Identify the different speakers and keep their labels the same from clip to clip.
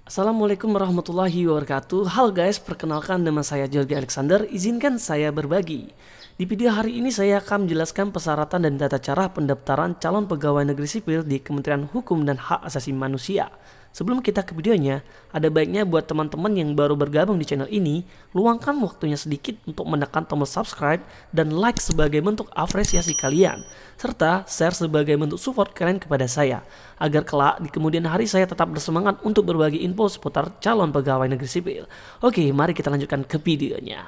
Speaker 1: Assalamualaikum warahmatullahi wabarakatuh. Halo guys, perkenalkan nama saya Jordi Alexander. Izinkan saya berbagi. Di video hari ini saya akan menjelaskan persyaratan dan tata cara pendaftaran calon pegawai negeri sipil di Kementerian Hukum dan Hak Asasi Manusia. Sebelum kita ke videonya, ada baiknya buat teman-teman yang baru bergabung di channel ini, luangkan waktunya sedikit untuk menekan tombol subscribe dan like sebagai bentuk apresiasi kalian, serta share sebagai bentuk support kalian kepada saya, agar kelak di kemudian hari saya tetap bersemangat untuk berbagi info seputar calon pegawai negeri sipil. Oke, mari kita lanjutkan ke videonya.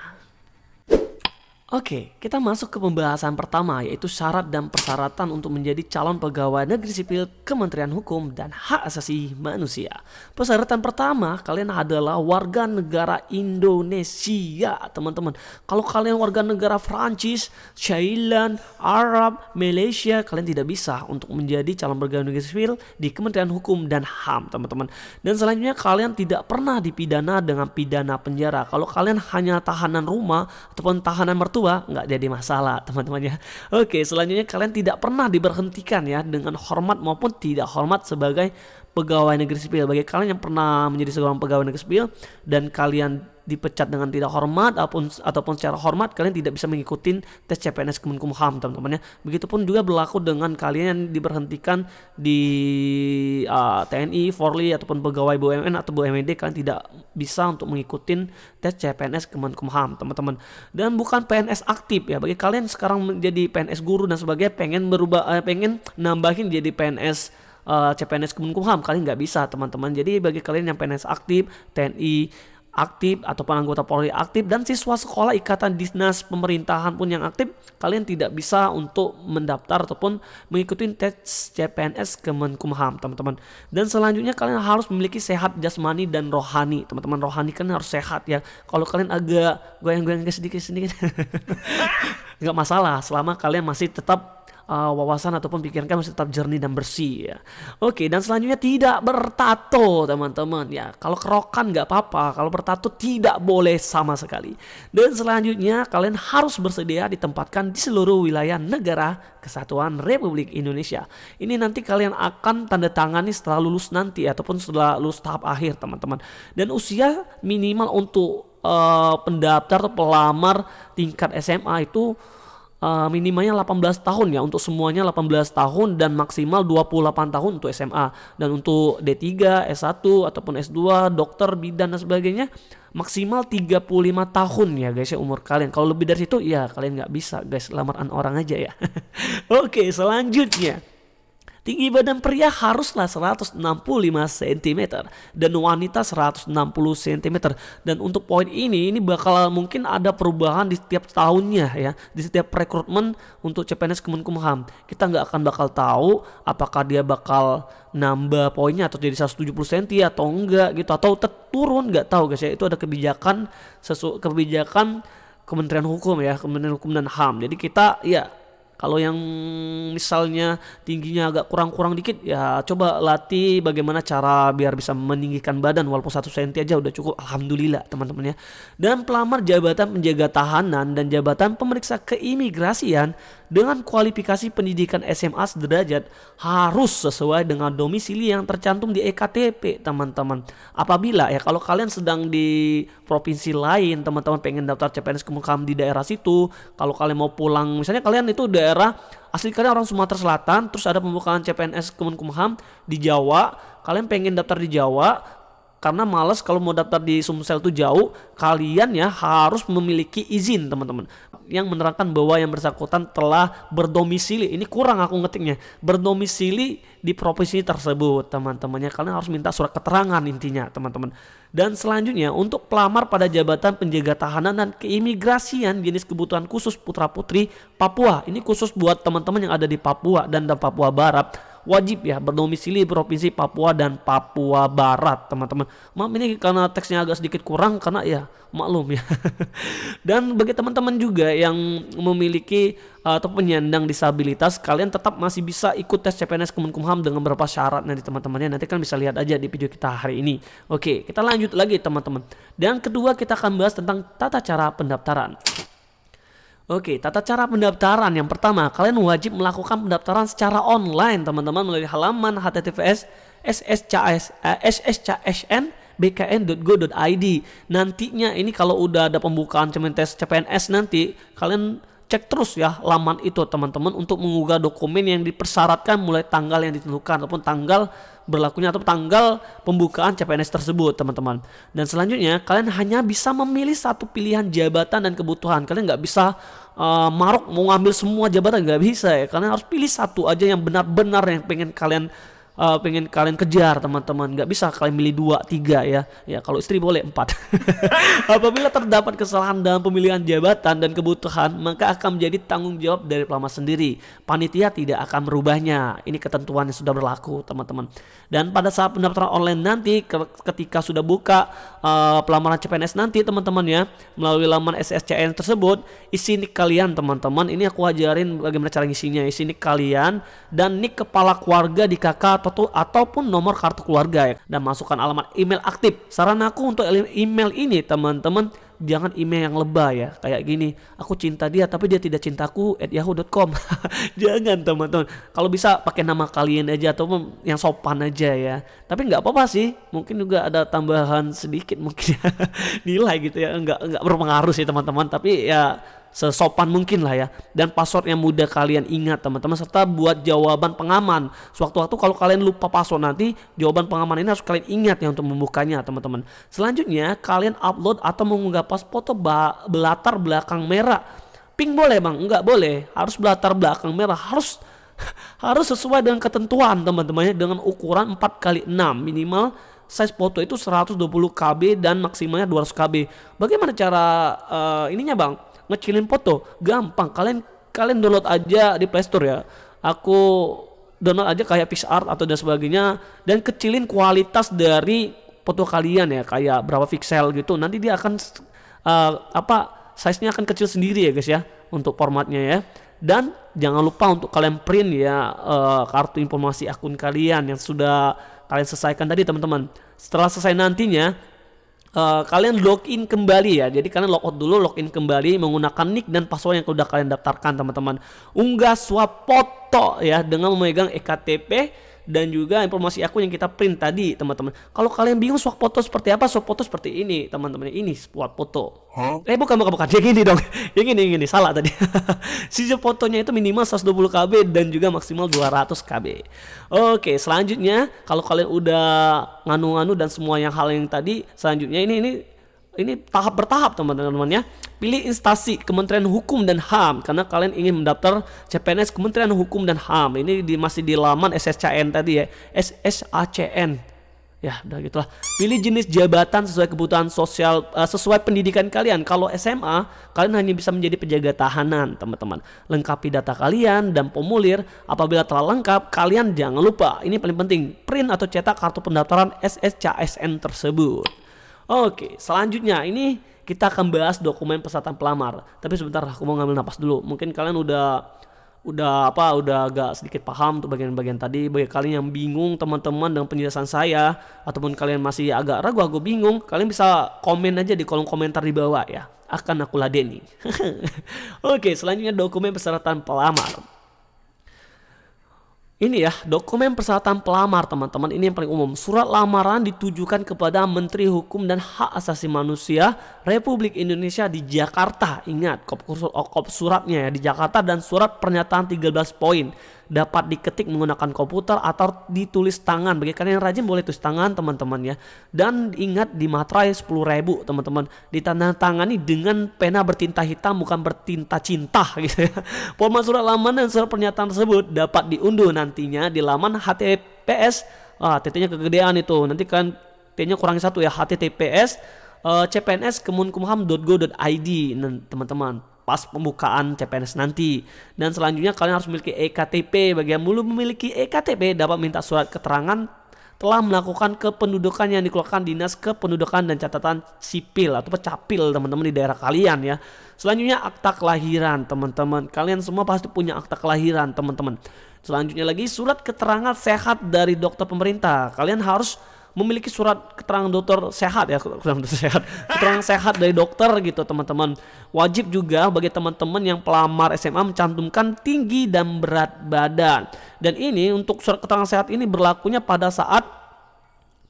Speaker 1: Oke, kita masuk ke pembahasan pertama, yaitu syarat dan persyaratan untuk menjadi calon pegawai negeri sipil Kementerian Hukum dan Hak Asasi Manusia. Persyaratan pertama, kalian adalah warga negara Indonesia, teman-teman. Kalau kalian warga negara Prancis, Thailand, Arab, Malaysia, kalian tidak bisa untuk menjadi calon pegawai negeri sipil di Kementerian Hukum dan HAM, teman-teman. Dan selanjutnya, kalian tidak pernah dipidana dengan pidana penjara. Kalau kalian hanya tahanan rumah ataupun tahanan mertua, nggak jadi masalah, teman-teman ya. Oke, selanjutnya kalian tidak pernah diberhentikan ya dengan hormat maupun tidak hormat sebagai pegawai negeri sipil. Bagi kalian yang pernah menjadi seorang pegawai negeri sipil dan kalian dipecat dengan tidak hormat ataupun secara hormat, kalian tidak bisa mengikuti tes CPNS Kemenkumham, teman-teman ya. Begitupun juga berlaku dengan kalian yang diberhentikan di TNI, Polri ataupun pegawai BUMN atau BUMD, kalian tidak bisa untuk mengikuti tes CPNS Kemenkumham, teman-teman. Dan bukan PNS aktif ya. Bagi kalian sekarang menjadi PNS guru dan sebagainya, pengen nambahin jadi PNS CPNS Kemenkumham, kalian nggak bisa, teman-teman. Jadi bagi kalian yang PNS aktif, TNI aktif ataupun anggota Polri aktif dan siswa sekolah ikatan dinas pemerintahan pun yang aktif, kalian tidak bisa untuk mendaftar ataupun mengikuti tes CPNS Kemenkumham, teman-teman. Dan selanjutnya kalian harus memiliki sehat jasmani dan rohani, teman-teman. Rohani kan harus sehat ya. Kalau kalian agak goyang-goyang sedikit nggak masalah selama kalian masih tetap wawasan ataupun pikiran kamu tetap jernih dan bersih ya. Oke, dan selanjutnya tidak bertato, teman-teman ya. Kalau kerokan nggak apa-apa, kalau bertato tidak boleh sama sekali. Dan selanjutnya kalian harus bersedia ditempatkan di seluruh wilayah negara Kesatuan Republik Indonesia. Ini nanti kalian akan tanda tangani setelah lulus nanti ataupun setelah lulus tahap akhir, teman-teman. Dan usia minimal untuk pendaftar atau pelamar tingkat SMA itu minimalnya 18 tahun ya, untuk semuanya 18 tahun dan maksimal 28 tahun untuk SMA. Dan untuk D3, S1 ataupun S2, dokter, bidan dan sebagainya maksimal 35 tahun ya guys ya umur kalian. Kalau lebih dari situ ya kalian nggak bisa guys, lamaran orang aja ya. Oke, selanjutnya tinggi badan pria haruslah 165 cm dan wanita 160 cm. Dan untuk poin ini bakal mungkin ada perubahan di setiap tahunnya ya, di setiap rekrutmen untuk CPNS Kemenkumham. Kita nggak akan bakal tahu apakah dia bakal nambah poinnya atau jadi 170 cm atau enggak gitu, atau turun, nggak tahu guys ya. Itu ada kebijakan Kementerian Hukum ya, Kementerian Hukum dan HAM. Jadi kita ya, kalau yang misalnya tingginya agak kurang dikit ya coba latih bagaimana cara biar bisa meninggikan badan, walaupun 1 cm aja udah cukup, alhamdulillah teman-teman ya. Dan pelamar jabatan penjaga tahanan dan jabatan pemeriksa keimigrasian dengan kualifikasi pendidikan SMA sederajat harus sesuai dengan domisili yang tercantum di EKTP, teman-teman. Apabila ya kalau kalian sedang di provinsi lain, teman-teman pengen daftar CPNS Kemenkumham di daerah situ, kalau kalian mau pulang, misalnya kalian itu daerah asli kalian orang Sumatera Selatan, terus ada pembukaan CPNS Kemenkumham di Jawa, kalian pengen daftar di Jawa karena males kalau mau daftar di Sumsel itu jauh, kalian ya harus memiliki izin, teman-teman, yang menerangkan bahwa yang bersangkutan telah berdomisili, ini kurang aku ngetiknya, berdomisili di provinsi tersebut, teman-temannya. Kalian harus minta surat keterangan intinya, teman-teman. Dan selanjutnya untuk pelamar pada jabatan penjaga tahanan dan keimigrasian jenis kebutuhan khusus putra putri Papua, ini khusus buat teman-teman yang ada di Papua dan Papua Barat, wajib ya berdomisili provinsi Papua dan Papua Barat, teman-teman. Maaf ini karena teksnya agak sedikit kurang karena ya maklum ya. Dan bagi teman-teman juga yang memiliki atau penyandang disabilitas, kalian tetap masih bisa ikut tes CPNS Kemenkumham dengan beberapa syarat nanti, teman-temannya. Nanti kan bisa lihat aja di video kita hari ini. Oke, kita lanjut lagi, teman-teman. Dan kedua kita akan bahas tentang tata cara pendaftaran. Oke, tata cara pendaftaran. Yang pertama, kalian wajib melakukan pendaftaran secara online, teman-teman, melalui halaman https ssscsn bkn.go.id. Nantinya ini kalau udah ada pembukaan tes CPNS nanti, kalian cek terus ya laman itu teman-teman untuk mengunggah dokumen yang dipersyaratkan mulai tanggal yang ditentukan ataupun tanggal berlakunya atau tanggal pembukaan CPNS tersebut teman-teman. Dan selanjutnya kalian hanya bisa memilih satu pilihan jabatan dan kebutuhan. Kalian nggak bisa maruk mau ngambil semua jabatan, nggak bisa ya. Kalian harus pilih satu aja yang benar-benar yang pengen kalian kejar teman-teman. Nggak bisa kalian milih 2, 3 ya. Ya kalau istri boleh 4. Apabila terdapat kesalahan dalam pemilihan jabatan dan kebutuhan, maka akan menjadi tanggung jawab dari pelamar sendiri. Panitia tidak akan merubahnya. Ini ketentuan yang sudah berlaku teman-teman. Dan pada saat pendaftaran online nanti, ketika sudah buka pelamaran CPNS nanti teman-teman ya, melalui laman SSCN tersebut, isi nik kalian teman-teman. Ini aku ajarin bagaimana cara ngisinya. Isi nik kalian dan nik kepala keluarga di KK ataupun nomor kartu keluarga ya, dan masukkan alamat email aktif. Saran aku untuk email ini teman-teman, jangan email yang lebay ya, kayak gini, aku cinta dia tapi dia tidak cintaku @yahoo.com. Jangan teman-teman, kalau bisa pakai nama kalian aja ataupun yang sopan aja ya. Tapi nggak apa-apa sih, mungkin juga ada tambahan sedikit mungkin nilai gitu ya, nggak berpengaruh sih teman-teman, tapi ya sesopan mungkin lah ya. Dan password yang mudah kalian ingat teman-teman, serta buat jawaban pengaman. Sewaktu-waktu kalau kalian lupa password nanti, jawaban pengaman ini harus kalian ingat ya untuk membukanya teman-teman. Selanjutnya kalian upload atau mengunggah foto belatar belakang merah. Pink boleh bang? Enggak boleh, harus belatar belakang merah, harus sesuai dengan ketentuan teman-teman ya, dengan ukuran 4x6 minimal. Size foto itu 120 KB dan maksimalnya 200 KB. Bagaimana cara ininya bang? Ngecilin foto gampang, kalian download aja di Play Store ya. Aku download aja kayak PixArt atau dan sebagainya, dan kecilin kualitas dari foto kalian ya, kayak berapa pixel gitu. Nanti dia akan size-nya akan kecil sendiri ya guys ya untuk formatnya ya. Dan jangan lupa untuk kalian print ya kartu informasi akun kalian yang sudah kalian selesaikan tadi teman-teman. Setelah selesai nantinya kalian login kembali ya. Jadi kalian logout dulu, login kembali menggunakan nick dan password yang sudah kalian daftarkan teman-teman. Unggah swap foto ya dengan memegang EKTP dan juga informasi akun yang kita print tadi teman-teman. Kalau kalian bingung swap foto seperti apa, swap foto seperti ini teman-teman. Ini swap foto. Bukan. Yang gini dong. Yang ini salah tadi. Sisa fotonya itu minimal 120 KB dan juga maksimal 200 KB. Oke, selanjutnya kalau kalian udah nganu-nganu dan semua hal yang tadi, selanjutnya ini tahap bertahap teman-teman ya. Pilih instansi Kementerian Hukum dan HAM karena kalian ingin mendaftar CPNS Kementerian Hukum dan HAM. Ini masih di laman SSCN tadi ya, SSACN. Ya udah gitulah. Pilih jenis jabatan sesuai kebutuhan sosial, sesuai pendidikan kalian. Kalau SMA kalian hanya bisa menjadi penjaga tahanan teman-teman. Lengkapi data kalian dan formulir. Apabila telah lengkap, kalian jangan lupa, ini paling penting, print atau cetak kartu pendaftaran SSCSN tersebut. Oke, selanjutnya ini kita akan bahas dokumen peserta pelamar. Tapi sebentar, aku mau ngambil napas dulu. Mungkin kalian udah agak sedikit paham untuk bagian-bagian tadi. Bagi kalian yang bingung teman-teman dengan penjelasan saya, ataupun kalian masih agak ragu, bingung, kalian bisa komen aja di kolom komentar di bawah ya. Akan aku ladeni. Oke, selanjutnya dokumen persyaratan pelamar. Ini ya, dokumen persyaratan pelamar teman-teman, ini yang paling umum. Surat lamaran ditujukan kepada Menteri Hukum dan Hak Asasi Manusia Republik Indonesia di Jakarta. Ingat, kopi suratnya ya di Jakarta, dan surat pernyataan 13 poin. Dapat diketik menggunakan komputer atau ditulis tangan. Bagi kalian yang rajin boleh tulis tangan teman-teman ya. Dan ingat di materai 10.000 teman-teman. Ditandatangani dengan pena bertinta hitam, bukan bertinta cinta gitu ya. Format surat lamaran dan surat pernyataan tersebut dapat diunduh nantinya di laman HTTPS. TT-nya kegedean itu. Nanti kan T-nya kurangi 1 ya. HTTPS cpns.kemenkumham.go.id teman-teman. Pas pembukaan CPNS nanti. Dan selanjutnya kalian harus memiliki EKTP. Bagi yang belum memiliki EKTP dapat minta surat keterangan telah melakukan kependudukan yang dikeluarkan Dinas Kependudukan dan Catatan Sipil atau Capil teman-teman di daerah kalian ya. Selanjutnya akta kelahiran teman-teman. Kalian semua pasti punya akta kelahiran teman-teman. Selanjutnya lagi surat keterangan sehat dari dokter pemerintah. Kalian harus memiliki surat keterangan dokter sehat ya, keterangan sehat dari dokter gitu teman-teman. Wajib juga bagi teman-teman yang pelamar SMA mencantumkan tinggi dan berat badan. Dan ini untuk surat keterangan sehat ini berlakunya pada saat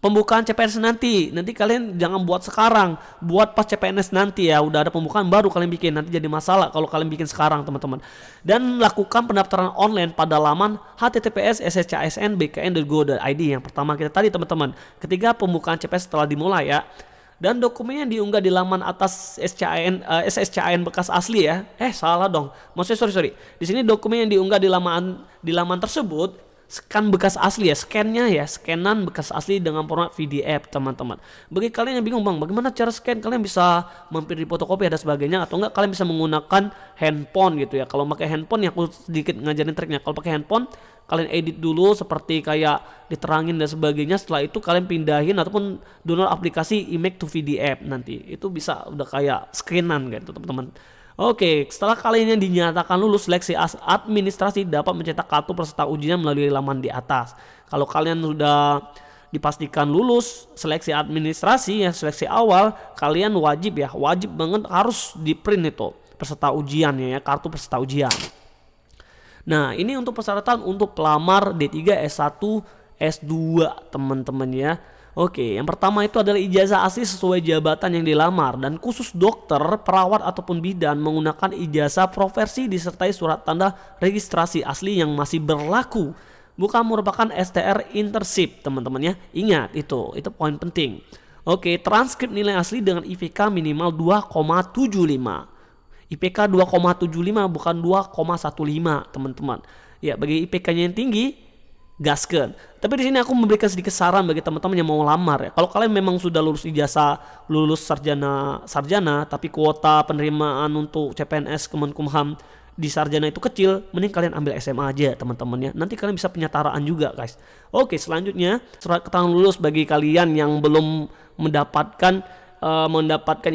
Speaker 1: pembukaan CPNS nanti kalian jangan buat sekarang, buat pas CPNS nanti ya, udah ada pembukaan baru kalian bikin, nanti jadi masalah kalau kalian bikin sekarang teman-teman. Dan lakukan pendaftaran online pada laman https://scsnbkn.go.id yang pertama kita tadi teman-teman, ketika pembukaan CPNS telah dimulai ya. Dan dokumennya diunggah di laman atas SSCIN bekas asli ya. Salah dong. Maksudnya sorry. Di sini dokumen yang diunggah di laman tersebut scan bekas asli ya, scanan bekas asli dengan format PDF teman-teman. Bagi kalian yang bingung, Bang, bagaimana cara scan? Kalian bisa mampir di fotokopi dan sebagainya, atau enggak kalian bisa menggunakan handphone gitu ya. Kalau pakai handphone ya aku sedikit ngajarin triknya. Kalau pakai handphone kalian edit dulu seperti kayak diterangin dan sebagainya. Setelah itu kalian pindahin ataupun download aplikasi Image to PDF nanti. Itu bisa udah kayak scanan gitu teman-teman. Oke, setelah kalian yang dinyatakan lulus seleksi administrasi dapat mencetak kartu peserta ujian melalui laman di atas. Kalau kalian sudah dipastikan lulus seleksi administrasi ya, seleksi awal, kalian wajib banget harus di print itu peserta ujiannya ya, kartu peserta ujian. Nah, ini untuk persyaratan untuk pelamar D3, S1, S2 teman-teman ya. Oke, yang pertama itu adalah ijazah asli sesuai jabatan yang dilamar, dan khusus dokter, perawat ataupun bidan menggunakan ijazah profesi disertai surat tanda registrasi asli yang masih berlaku, bukan merupakan STR internship teman-teman ya. Ingat itu poin penting. Oke, transkrip nilai asli dengan IPK minimal 2,75. IPK 2,75 bukan 2,15 teman-teman. Ya, bagi IPK-nya yang tinggi gaskeun. Tapi di sini aku memberikan sedikit saran bagi teman-teman yang mau lamar ya. Kalau kalian memang sudah lulus ijazah, lulus sarjana, tapi kuota penerimaan untuk CPNS Kemenkumham di sarjana itu kecil, mending kalian ambil SMA aja teman-teman ya. Nanti kalian bisa penyetaraan juga guys. Oke, selanjutnya surat keterangan lulus bagi kalian yang belum mendapatkan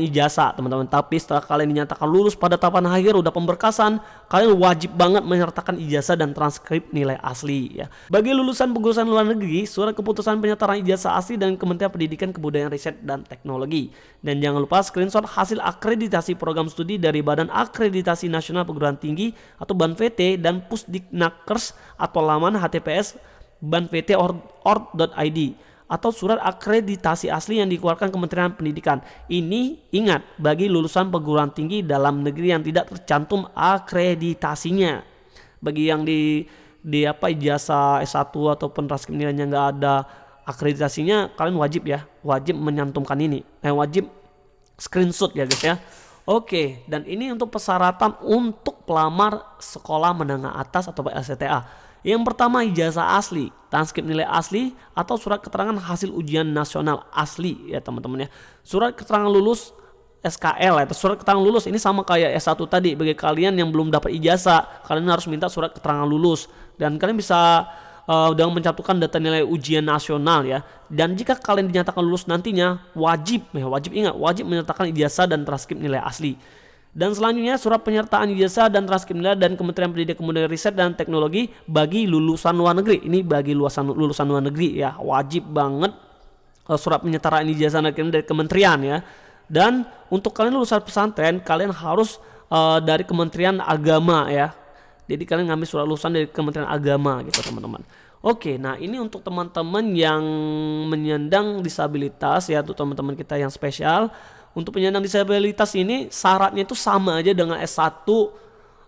Speaker 1: ijazah teman-teman, tapi setelah kalian dinyatakan lulus pada tahapan akhir udah pemberkasan, kalian wajib banget menyertakan ijazah dan transkrip nilai asli ya. Bagi lulusan pengurusan luar negeri, surat keputusan penyetaraan ijazah asli dan Kementerian Pendidikan Kebudayaan Riset dan Teknologi. Dan jangan lupa screenshot hasil akreditasi program studi dari Badan Akreditasi Nasional Perguruan Tinggi atau BANVT dan Pusdiknakkers atau laman https banvt.org.id atau surat akreditasi asli yang dikeluarkan Kementerian Pendidikan. Ini ingat bagi lulusan perguruan tinggi dalam negeri yang tidak tercantum akreditasinya. Bagi yang di ijazah S1 ataupun transkrip nilainya nggak ada akreditasinya, kalian wajib menyantumkan ini. Wajib screenshot ya guys ya. Oke, dan ini untuk persyaratan untuk pelamar sekolah menengah atas atau LCTA. Yang pertama ijazah asli, transkrip nilai asli atau surat keterangan hasil ujian nasional asli ya teman-teman ya. Surat keterangan lulus SKL atau surat keterangan lulus ini sama kayak S1 tadi. Bagi kalian yang belum dapat ijazah, kalian harus minta surat keterangan lulus, dan kalian bisa dengan mencantumkan data nilai ujian nasional ya. Dan jika kalian dinyatakan lulus nantinya wajib menyertakan ijazah dan transkrip nilai asli. Dan selanjutnya surat penyertaan ijazah dan transkrip nilai dan Kementerian Pendidikan Kebudayaan Riset dan Teknologi bagi lulusan luar negeri. Ini bagi lulusan luar negeri ya, wajib banget surat penyertaan ijazah dari kementerian ya. Dan untuk kalian lulusan pesantren, kalian harus dari Kementerian Agama ya. Jadi kalian ngambil surat lulusan dari Kementerian Agama gitu teman-teman. Oke, nah ini untuk teman-teman yang menyandang disabilitas ya, untuk teman-teman kita yang spesial. Untuk penyandang disabilitas ini syaratnya itu sama aja dengan S1,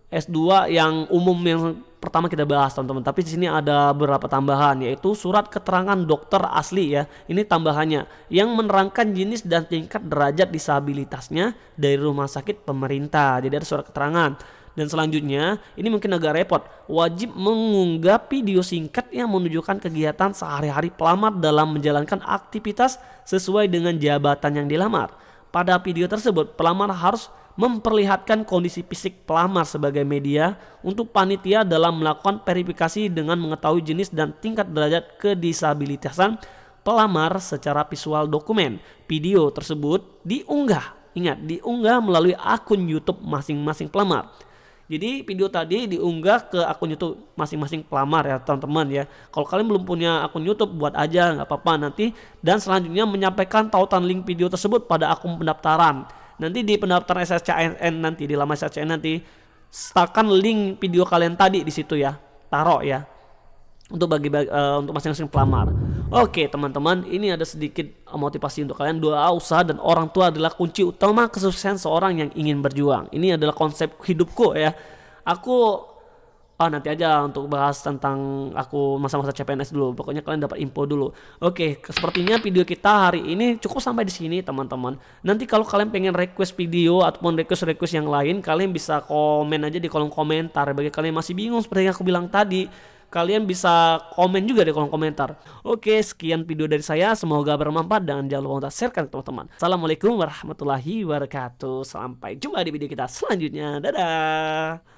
Speaker 1: S2 yang umum yang pertama kita bahas teman-teman. Tapi di sini ada beberapa tambahan, yaitu surat keterangan dokter asli ya. Ini tambahannya yang menerangkan jenis dan tingkat derajat disabilitasnya dari rumah sakit pemerintah. Jadi ada surat keterangan. Dan selanjutnya ini mungkin agak repot, wajib mengunggah video singkat yang menunjukkan kegiatan sehari-hari pelamar dalam menjalankan aktivitas sesuai dengan jabatan yang dilamar. Pada video tersebut, pelamar harus memperlihatkan kondisi fisik pelamar sebagai media untuk panitia dalam melakukan verifikasi dengan mengetahui jenis dan tingkat derajat kedisabilitasan pelamar secara visual dokumen. Video tersebut diunggah melalui akun YouTube masing-masing pelamar. Jadi video tadi diunggah ke akun YouTube masing-masing pelamar ya teman-teman ya. Kalau kalian belum punya akun YouTube, buat aja nggak apa-apa nanti. Dan selanjutnya menyampaikan tautan link video tersebut pada akun pendaftaran. Nanti di pendaftaran SSCN nanti, di laman SSCN nanti, sertakan link video kalian tadi di situ ya, taruh ya. untuk masing-masing pelamar. Oke teman-teman, ini ada sedikit motivasi untuk kalian. Doa, usaha, dan orang tua adalah kunci utama kesuksesan seorang yang ingin berjuang. Ini adalah konsep hidupku ya. Aku nanti aja untuk bahas tentang aku masa-masa CPNS dulu. Pokoknya kalian dapat info dulu. Oke, sepertinya video kita hari ini cukup sampai di sini teman-teman. Nanti kalau kalian pengen request video ataupun request yang lain, kalian bisa komen aja di kolom komentar. Bagi kalian yang masih bingung seperti yang aku bilang tadi, kalian bisa komen juga di kolom komentar. Oke, sekian video dari saya. Semoga bermanfaat dan jangan lupa untuk share ke teman-teman. Assalamualaikum warahmatullahi wabarakatuh. Sampai jumpa di video kita selanjutnya. Dadah.